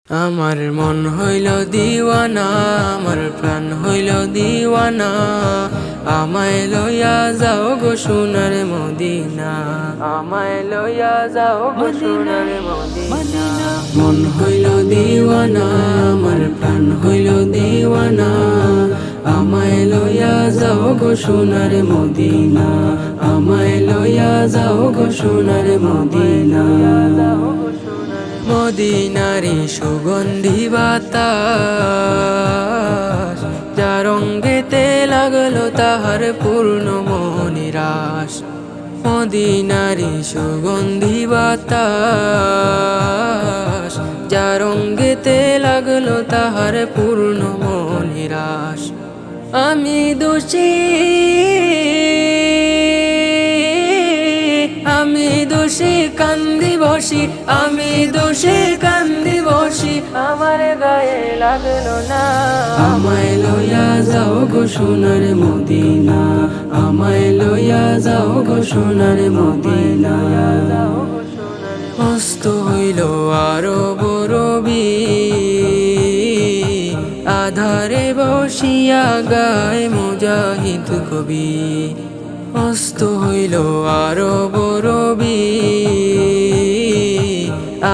আমার মন হইল দিওয়ানা, আমার প্রাণ হইল দিওয়ানা, আমায় লইয়া যাও গো সোনার মদিনা, আমায় লইয়া যাও গো সোনার মদিনা। মন হইল দিওয়ানা, আমার প্রাণ হইল দিওয়ানা, আমায় লইয়া যাও গো সোনার মদিনা, আমায় লইয়া যাও গো সোনার মদিনা। মদিনারি সুগন্ধি বাতাস, যা রঙ্গেতে লাগলো তাহার পূর্ণ মনিরাস। মদিনারি সুগন্ধি বাতাস, যা রঙ্গেতে লাগলো তাহার পূর্ণ মনিরাস। আমি দোষী, আমি দোষী কান্দি বসি, আমি দোষী কান্দি বসি, আমার গায়ে লাগলো না। আমায় লইয়া যাও গো সোনার মদিনা, আমায় লইয়া যাও গো সোনার মদিনা। মস্ত হইল আরো বরবি, আধারে বসিয়া গায় মুজাহিদ কবি। মস্ত হইল আরো বরবি,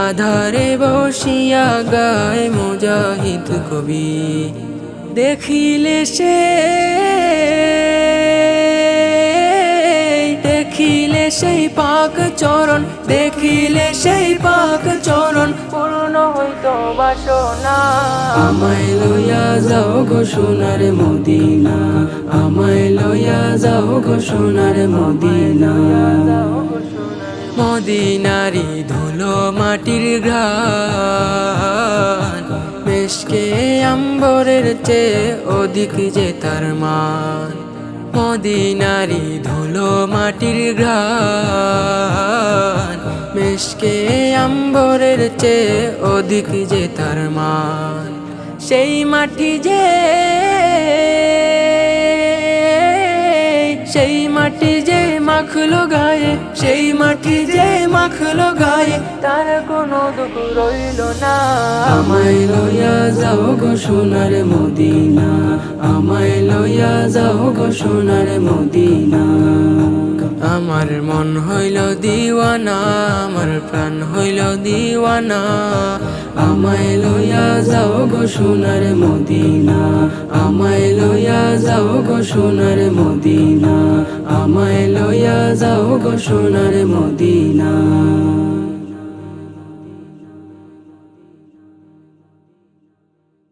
আধারে বসিয়া গায় মুজাহিদ কবি। দেখিলে সে, দেখিলে সেই পাক চরণ, দেখিলে সেই পাক চরণ, পূর্ণ হইত বাসনা। আমায় লইয়া যাও গো সোনার মদিনা, আমায় লইয়া যাও গো সোনার মদিনা। মদিনারি ধুলো মাটির ঘ্রাণ, মেশকে আম্বরের চেয়ে অধিক যে তার মান। মদিনারি ধুলো মাটির ঘ্রাণ, মেশকে আম্বরের চেয়ে অধিক যে তার মান। সেই মাটি যে, সেই মাটি যে মাখলো গায়ে, সেই মাটি যে মাখলো গায়ে, তার কোনো দুঃখ রইল না। আমায় লইয়া যাও গো সোনার মদিনা, আমায় লইয়া যাও গো সোনার মদিনা। আমার মন হইল দিওয়ানা, আমার প্রাণ হইল দিওয়ানা, আমায় লইয়া যাও গো সোনার মদিনা, আমায় লইয়া যাও গো সোনার মদিনা, আমায় লইয়া যাও গো সোনার মদিনা।